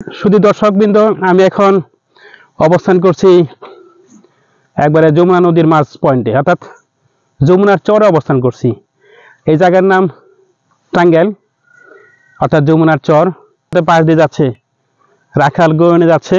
শুধু দর্শকবৃন্দ, আমি এখন অবস্থান করছি একবারে যমুনা নদীর মাঝ পয়েন্টে, অর্থাৎ যমুনার চরে অবস্থান করছি। এই জায়গার নাম টাঙ্গাইল, অর্থাৎ যমুনার চর। পাশ দিয়ে যাচ্ছে রাখাল গৌরনে যাচ্ছে।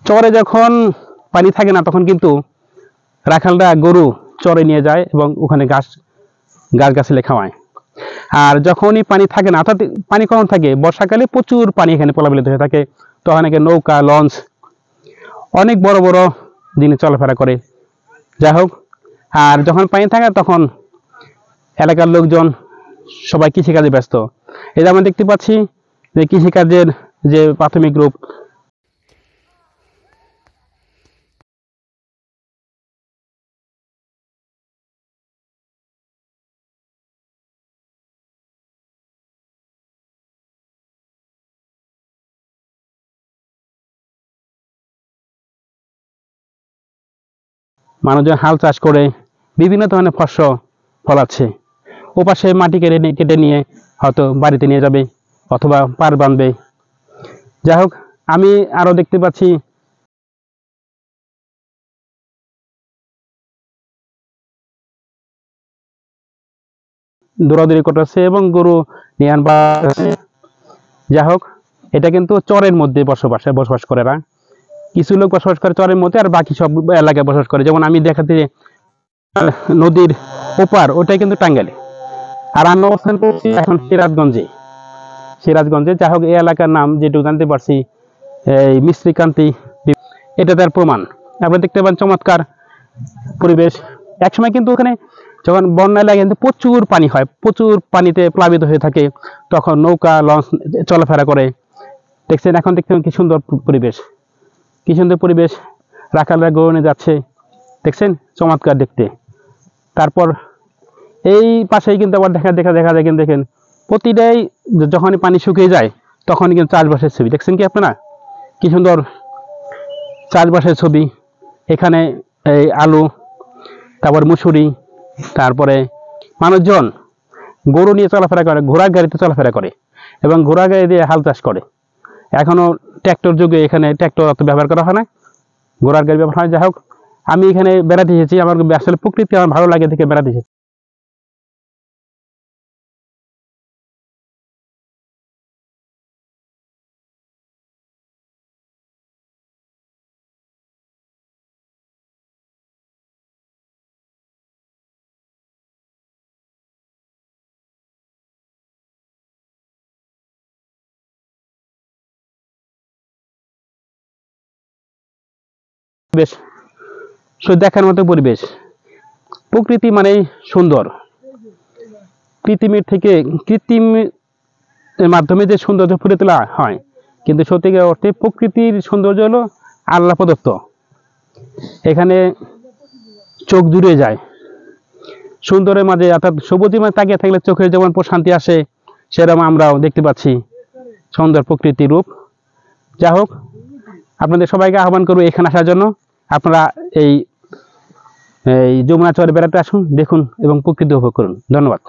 চরে যখন পানি থাকে না তখন কিন্তু রাখালরা গরু চরে নিয়ে যায় এবং ওখানে গাছ গাছলে খাওয়ায়। আর যখনই পানি থাকে না, অর্থাৎ পানি কম থাকে, বর্ষাকালে প্রচুর পানি এখানে প্লাবিত হয়ে থাকে, তখন এখানে নৌকা, লঞ্চ, অনেক বড় বড় জিনিস চলাফেরা করে। যাই হোক, আর যখন পানি থাকে তখন এলাকার লোকজন সবাই কৃষিকাজে ব্যস্ত। এই যে আমরা দেখতে পাচ্ছি যে কৃষিকাজের যে প্রাথমিক রূপ, মানুষজন হাল চাষ করে বিভিন্ন ধরনের ফসল ফলাচ্ছে। ওপাশে মাটি কেটে নিয়ে হয়তো বাড়িতে নিয়ে যাবে অথবা পার বাঁধবে। যাই হোক, আমি আরো দেখতে পাচ্ছি দৌড়াদৌড়ি করতেছে এবং গরু নিয়ে আনবা। যাই হোক, এটা কিন্তু চরের মধ্যে বসবাস করে না। কিছু লোক বসবাস করে চরের মধ্যে, আর বাকি সব এলাকায় বসবাস করে। যেমন আমি দেখাতে নদীর ওপার, ওটাই কিন্তু টাঙ্গাইলে। আর আমি অবস্থান করছি এখন সিরাজগঞ্জে। যাই হোক, এই এলাকার নাম যেটুকু জানতে পারছি এই মিস্ত্রিকান্তি, এটা তার প্রমাণ। আপনারা দেখতে পান চমৎকার পরিবেশ। একসময় কিন্তু ওখানে যখন বন্যা লাগে কিন্তু প্রচুর পানি হয়, প্রচুর পানিতে প্লাবিত হয়ে থাকে, তখন নৌকা, লঞ্চ চলাফেরা করে। দেখছেন, এখন দেখতে কি সুন্দর পরিবেশ, কি সুন্দর পরিবেশ। রাখালরা গৌরনে যাচ্ছে, দেখছেন, চমৎকার দেখতে। তারপর এই পাশেই কিন্তু আবার দেখা যায় কিন্তু দেখেন প্রতিটাই যখনই পানি শুকিয়ে যায় তখনই কিন্তু চাষবাসের ছবি দেখছেন কি আপনারা, কি সুন্দর চাষবাসের ছবি। এখানে এই আলু, তারপর মুসুরি, তারপরে মানুষজন গরু নিয়ে চলাফেরা করে, ঘোড়ার গাড়িতে চলাফেরা করে এবং ঘোড়ার গাড়ি দিয়ে হাল চাষ করে। এখনো ট্র্যাক্টর যুগে এখানে ট্র্যাক্টর অত ব্যবহার করা হয় না, ঘোড়ার গাড়ি ব্যবহার হয়। যাই হোক, আমি এখানে বেড়াতে এসেছি, আমার আসলে প্রকৃতি আমার ভালো লাগে দেখে বেড়াতে এসেছি। বেশ দেখার মতো পরিবেশ। প্রকৃতি মানে সুন্দর। পৃথিবীর থেকে কৃত্রিম মাধ্যমে যে সৌন্দর্য ফুটে তোলা হয়, কিন্তু সত্যিকার অর্থে প্রকৃতির সৌন্দর্য হলো আল্লাহ প্রদত্ত। এখানে চোখ জুড়ে যায় সুন্দরের মাঝে, অর্থাৎ সবুজের মাঝে তাকিয়ে থাকলে চোখের যেমন প্রশান্তি আসে, সেরকম আমরাও দেখতে পাচ্ছি সুন্দর প্রকৃতির রূপ। যাই হোক, আপনাদের সবাইকে আহ্বান করবো এখানে আসার জন্য। আপনারা এই যমুনা চরে বেড়াতে আসুন, দেখুন এবং প্রকৃতি উপভোগ করুন। ধন্যবাদ।